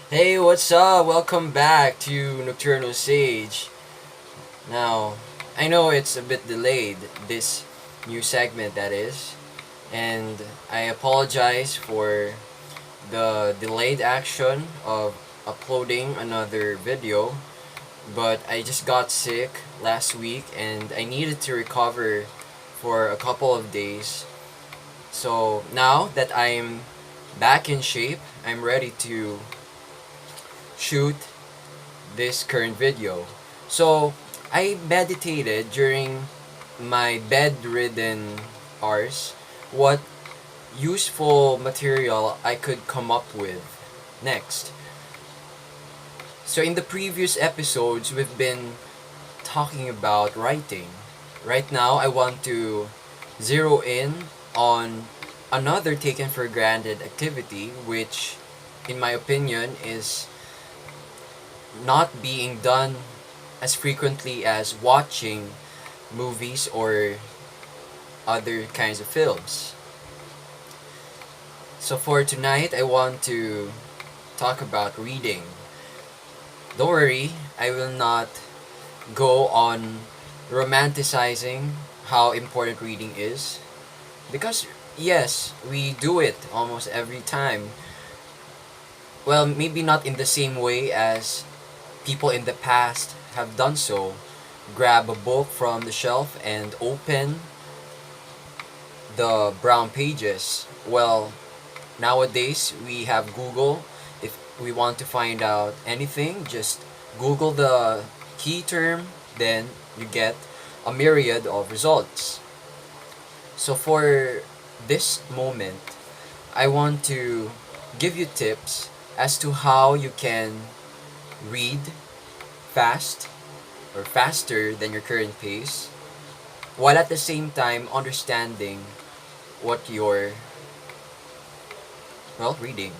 Hey, what's up? Welcome back to Nocturnal Sage. Now, I know it's a bit delayed, this new segment that is, and I apologize for the delayed action of uploading another video, but I just got sick last week and I needed to recover for a couple of days. So now that I'm back in shape, I'm ready to shoot this current video. So, I meditated during my bedridden hours what useful material I could come up with next. So, in the previous episodes, we've been talking about writing. Right now, I want to zero in on another taken for granted activity, which, in my opinion, is not being done as frequently as watching movies or other kinds of films. So for tonight, I want to talk about reading. Don't worry, I will not go on romanticizing how important reading is because yes, we do it almost every time. Well, maybe not in the same way as people in the past have done so. Grab a book from the shelf and open the brown pages. Well, nowadays we have Google. If we want to find out anything, just Google the key term, then you get a myriad of results. So for this moment, I want to give you tips as to how you can read fast or faster than your current pace while at the same time understanding what you're reading.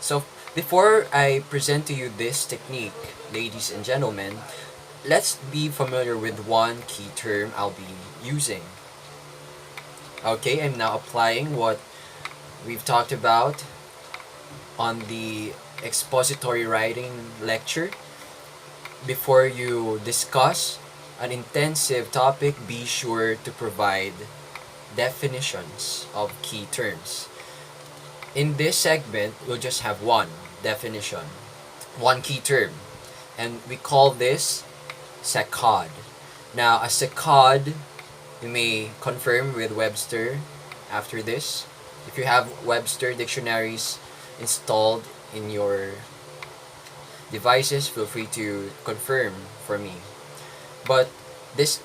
So before I present to you this technique, ladies and gentlemen, let's be familiar with one key term I'll be using. Okay, I'm now applying what we've talked about on the expository writing lecture. Before you discuss an intensive topic, be sure to provide definitions of key terms. In this segment, we'll just have one definition, one key term, and we call this saccade. Now, a saccade, you may confirm with Webster after this. If you have Webster dictionaries installed in your devices, feel free to confirm for me. But this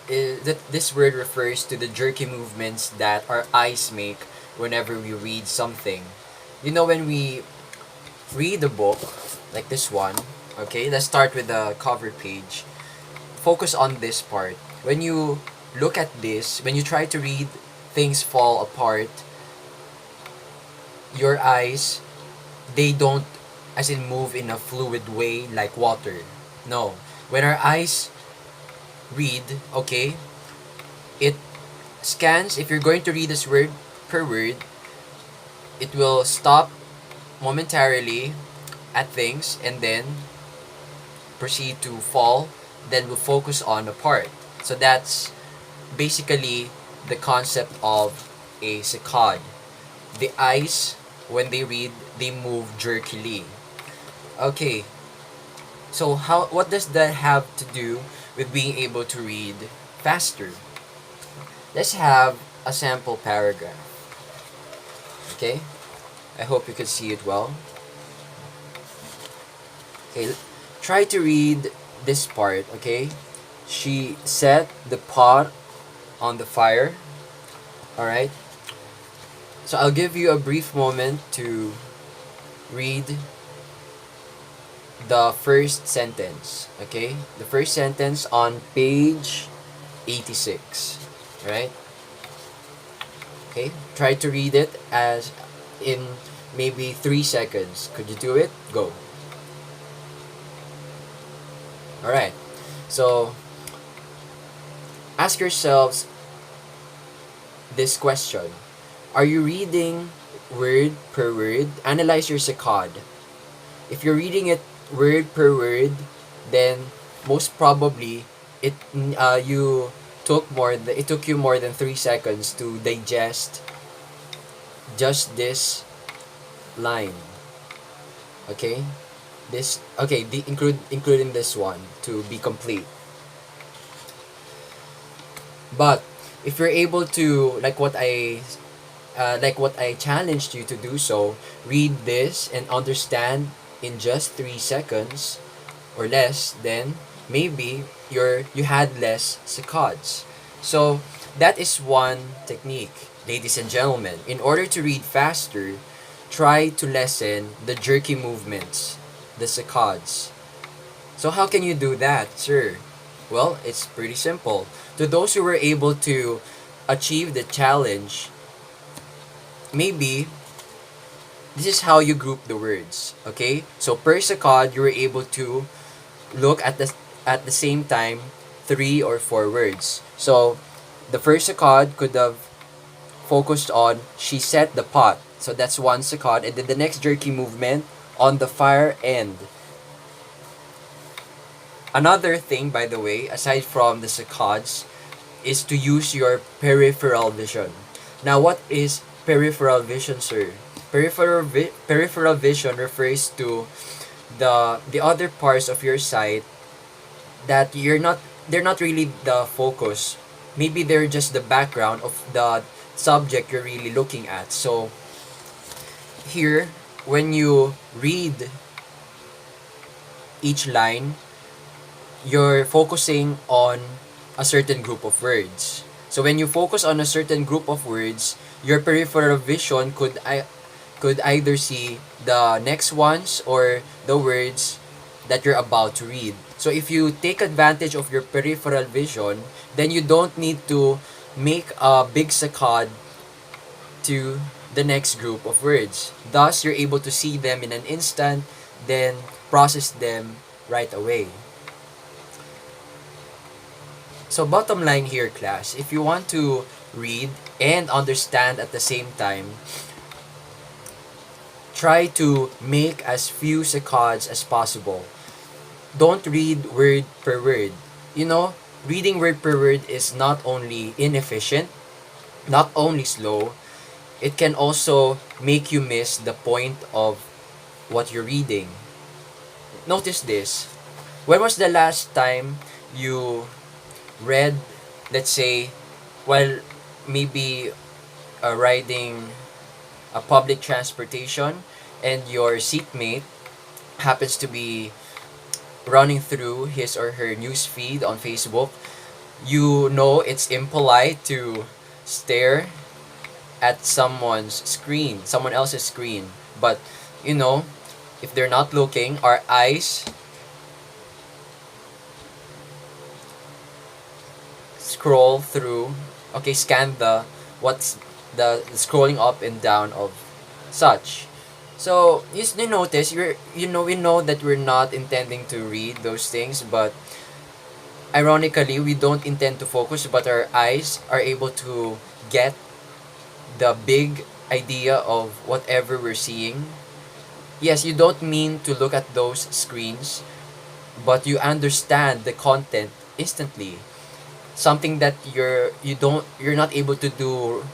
word refers to the jerky movements that our eyes make whenever we read something. You know, when we read a book like this one, okay, let's start with the cover page. Focus on this part. When you look at this, when you try to read, things fall apart. Your eyes, they don't as in move in a fluid way like water. No. When our eyes read, okay, it scans. If you're going to read this word per word, it will stop momentarily at things and then proceed to fall, then will focus on a part. So that's basically the concept of a saccade. The eyes, when they read, they move jerkily. Okay, so what does that have to do with being able to read faster? Let's have a sample paragraph. Okay, I hope you can see it well. Okay, try to read this part. Okay, she set the pot on the fire. All right. So I'll give you a brief moment to read the first sentence. Okay, the first sentence on page 86. Right. Okay, try to read it as in maybe 3 seconds. Could you do it? Go. Alright, so ask yourselves this question. Are you reading word per word, analyze your saccade. If you're reading it word per word, then most probably it you it took you more than 3 seconds to digest just this line. Okay, including this one to be complete. But if you're able to, like what I challenged you to do, so read this and understand in just 3 seconds or less, then maybe you had less saccades. So that is one technique, ladies and gentlemen. In order to read faster, try to lessen the jerky movements, the saccades. So how can you do that, sir? Well, it's pretty simple. To those who were able to achieve the challenge, maybe this is how you group the words. Okay? So per saccade, you were able to look at the same time 3 or 4 words. So the first saccade could have focused on she set the pot. So that's one saccade. And then the next jerky movement on the fire end. Another thing, by the way, aside from the saccades, is to use your peripheral vision. Now, what is peripheral vision, sir? Peripheral vision refers to the other parts of your sight that they're not really the focus. Maybe they're just the background of the subject you're really looking at. So here, when you read each line, you're focusing on a certain group of words. So when you focus on a certain group of words, your peripheral vision could either see the next ones or the words that you're about to read. So if you take advantage of your peripheral vision, then you don't need to make a big saccade to the next group of words. Thus, you're able to see them in an instant, then process them right away. So bottom line here, class, if you want to read and understand at the same time, try to make as few saccades as possible. Don't read word per word. You know, reading word per word is not only inefficient, not only slow, it can also make you miss the point of what you're reading. Notice this. When was the last time you read, let's say, while maybe riding a public transportation and your seatmate happens to be running through his or her news feed on Facebook? You know it's impolite to stare at someone else's screen. But, you know, if they're not looking, our eyes scroll through, okay, scan what's the scrolling up and down of such. So you notice we know that we're not intending to read those things, but ironically we don't intend to focus, but our eyes are able to get the big idea of whatever we're seeing. Yes, you don't mean to look at those screens, but you understand the content instantly. Something that you're not able to do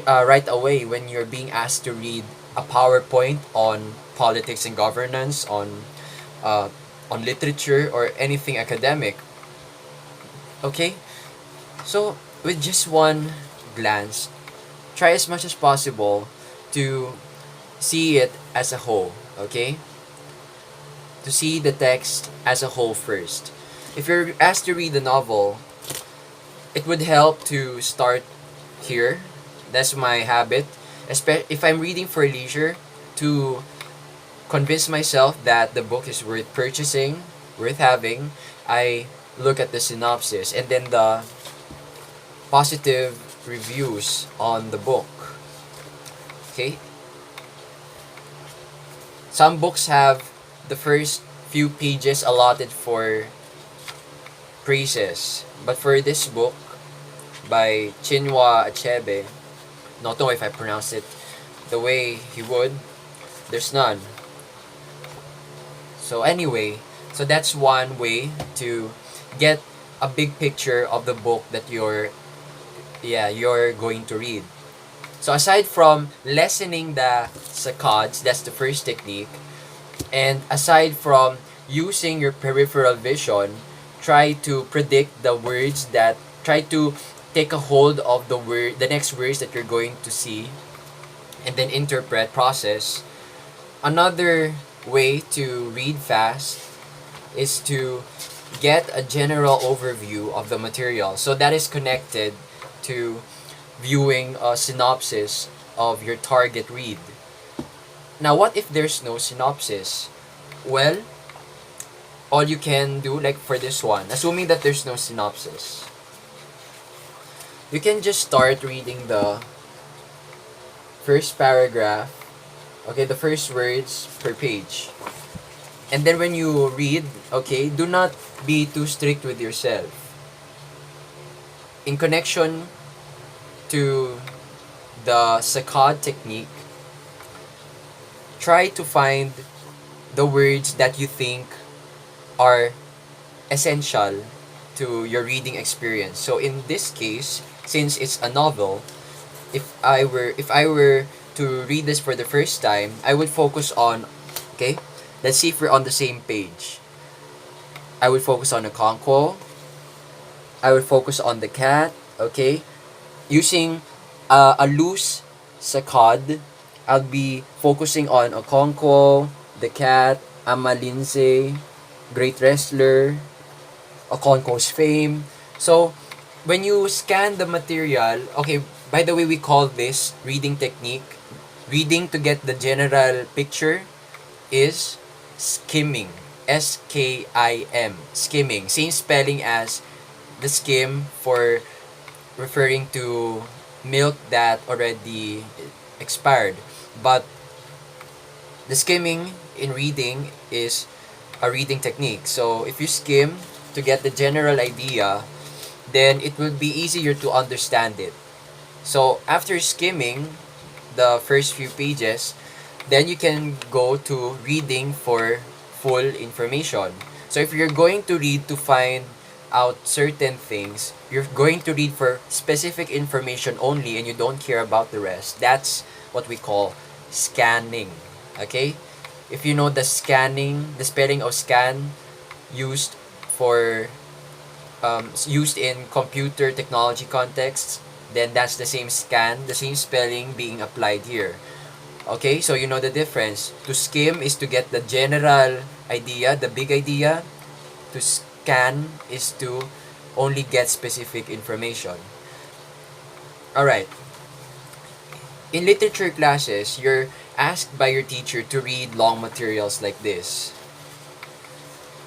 right away when you're being asked to read a PowerPoint on politics and governance, on literature or anything academic. Okay, so with just one glance, try as much as possible to see it as a whole. Okay, to see the text as a whole first. If you're asked to read a novel, it would help to start here. That's my habit. If I'm reading for leisure, to convince myself that the book is worth purchasing, worth having, I look at the synopsis and then the positive reviews on the book. Okay? Some books have the first few pages allotted for praises. But for this book by Chinua Achebe, not know if I pronounced it the way he would, there's none. So anyway, so that's one way to get a big picture of the book that you're going to read. So aside from lessening the saccades, that's the first technique, and aside from using your peripheral vision, try to predict the words that try to take a hold of the next words that you're going to see, and then interpret, process. Another way to read fast is to get a general overview of the material. So that is connected to viewing a synopsis of your target read. Now, what if there's no synopsis? Well, all you can do, like for this one, assuming that there's no synopsis, you can just start reading the first paragraph, okay, the first words per page. And then when you read, okay, do not be too strict with yourself. In connection to the saccade technique, try to find the words that you think are essential to your reading experience. So in this case, since it's a novel, if I were to read this for the first time, I would focus on, okay, let's see if we're on the same page. I would focus on the concho. I would focus on the cat, okay? Using a loose saccade, I'll be focusing on Okonkwo, the cat, Amalinse, great wrestler, Okonkwo's fame. So, when you scan the material, okay, by the way, we call this reading technique. Reading to get the general picture is skimming. S-K-I-M. Skimming. Same spelling as the skim for referring to milk that already expired. But the skimming in reading is a reading technique. So if you skim to get the general idea, then it will be easier to understand it. So after skimming the first few pages, then you can go to reading for full information. So if you're going to read to find out certain things, you're going to read for specific information only and you don't care about the rest. That's what we call scanning. Okay? If you know the scanning, the spelling of scan used for used in computer technology contexts, then that's the same scan, the same spelling being applied here. Okay, so you know the difference. To skim is to get the general idea, the big idea. To scan is to only get specific information. Alright. In literature classes, you're asked by your teacher to read long materials like this.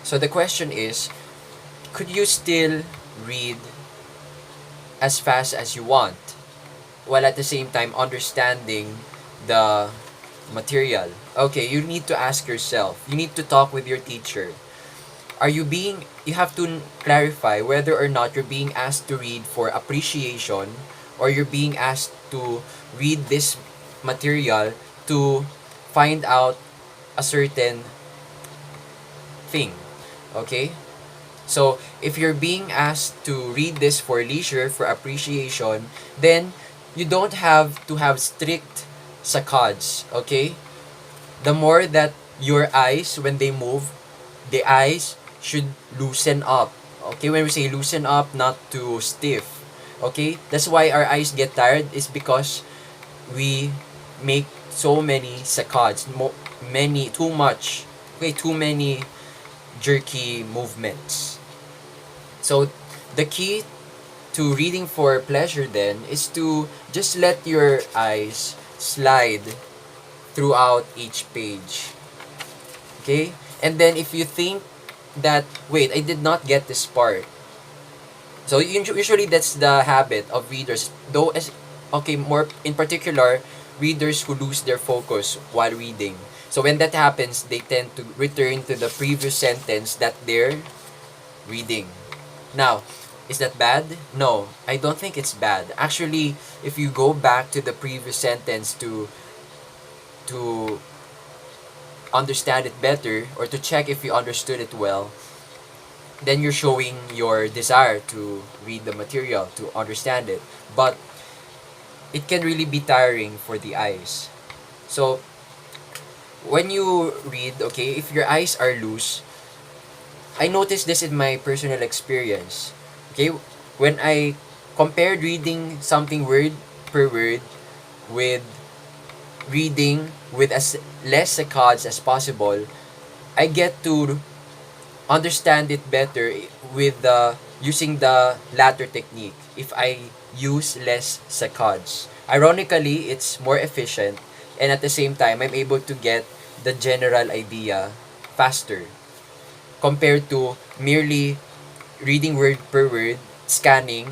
So the question is, could you still read as fast as you want while at the same time understanding the material? Okay, you need to ask yourself. You need to talk with your teacher. You have to clarify whether or not you're being asked to read for appreciation or you're being asked to read this material to find out a certain thing. Okay? So, if you're being asked to read this for leisure, for appreciation, then you don't have to have strict saccades, okay? The more that your eyes, when they move, the eyes should loosen up. Okay, when we say loosen up, not too stiff. Okay, that's why our eyes get tired, is because we make so many saccades, too many jerky movements. So, the key to reading for pleasure then is to just let your eyes slide throughout each page. Okay? And then if you think that, wait, I did not get this part. So usually that's the habit of readers. More in particular, readers who lose their focus while reading. So when that happens, they tend to return to the previous sentence that they're reading. Now, is that bad? No, I don't think it's bad. Actually, if you go back to the previous sentence to to understand it better or to check if you understood it well, then you're showing your desire to read the material, to understand it. But it can really be tiring for the eyes. So when you read, okay, if your eyes are loose, I noticed this in my personal experience. Okay, when I compared reading something word per word with reading with as less saccades as possible, I get to understand it better with the using the latter technique if I use less saccades. Ironically, it's more efficient, and at the same time I'm able to get the general idea faster compared to merely reading word per word, scanning.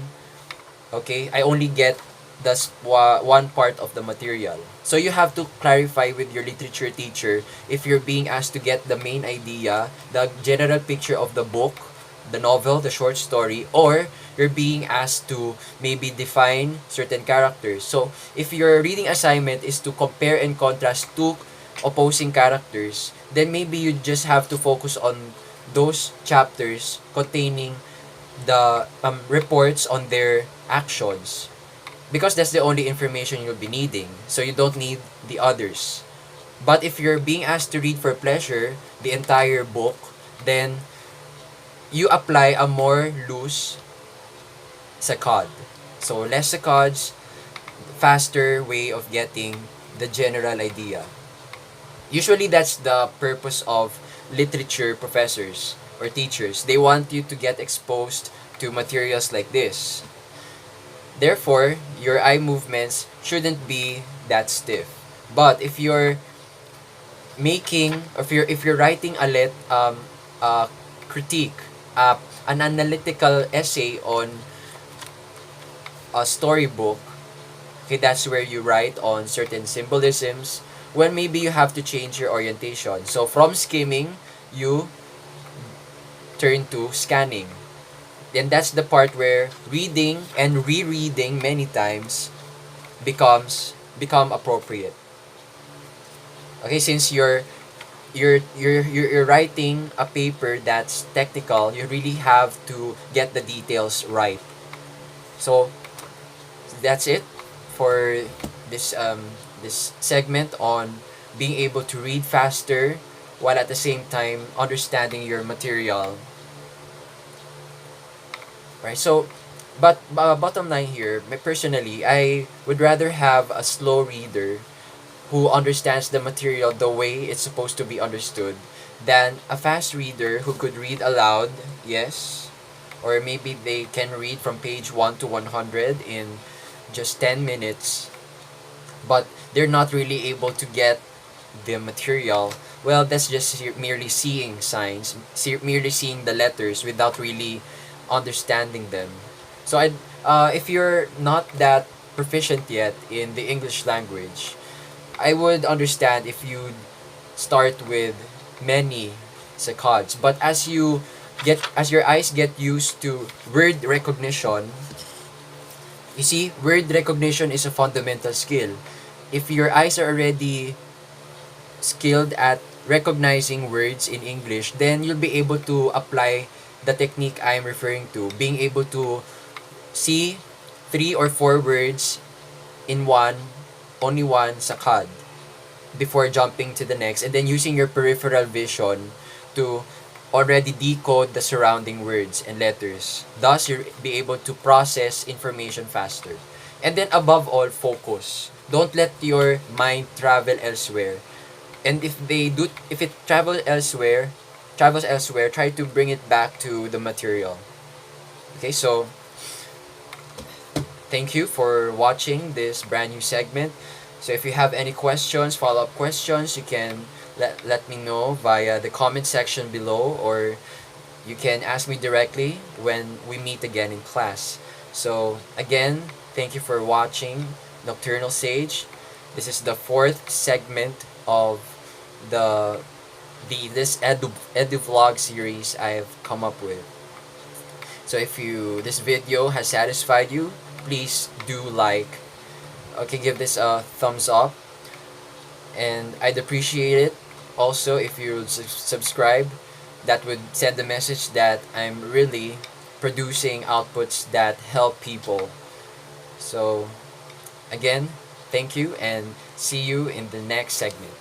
Okay, I only get the one part of the material. So you have to clarify with your literature teacher if you're being asked to get the main idea, the general picture of the book, the novel, the short story, or you're being asked to maybe define certain characters. So if your reading assignment is to compare and contrast two opposing characters, then maybe you just have to focus on those chapters containing the reports on their actions, because that's the only information you'll be needing, so you don't need the others. But if you're being asked to read for pleasure the entire book, then you apply a more loose saccade. So less saccades, faster way of getting the general idea. Usually that's the purpose of literature professors or teachers. They want you to get exposed to materials like this. Therefore, your eye movements shouldn't be that stiff. But if you're making, if you're writing a critique, an analytical essay on a storybook, okay, that's where you write on certain symbolisms. When maybe you have to change your orientation. So from skimming, you turn to scanning. Then that's the part where reading and rereading many times become appropriate. Okay, since you're writing a paper that's technical, you really have to get the details right. So that's it for this segment on being able to read faster while at the same time understanding your material. Right? So, but bottom line here, personally, I would rather have a slow reader who understands the material the way it's supposed to be understood than a fast reader who could read aloud, yes, or maybe they can read from page 1 to 100 in just 10 minutes, but they're not really able to get the material. Well, that's just merely seeing signs, merely seeing the letters without really understanding them. So if you're not that proficient yet in the English language, I would understand if you start with many saccades. But as your eyes get used to word recognition, you see, word recognition is a fundamental skill. If your eyes are already skilled at recognizing words in English, then you'll be able to apply the technique I'm referring to, being able to see 3 or 4 words in only one saccade before jumping to the next, and then using your peripheral vision to already decode the surrounding words and letters. Thus, you'll be able to process information faster. And then above all, focus. Don't let your mind travel elsewhere. And if it travels elsewhere, try to bring it back to the material. Okay, so thank you for watching this brand new segment. So if you have any questions, follow-up questions, you can let me know via the comment section below, or you can ask me directly when we meet again in class. So again, thank you for watching Nocturnal Sage. This is the 4th segment of this edu vlog series I've come up with. So if this video has satisfied you, please do like. Okay, give this a thumbs up. And I'd appreciate it also if you would subscribe. That would send the message that I'm really producing outputs that help people. So again, thank you and see you in the next segment.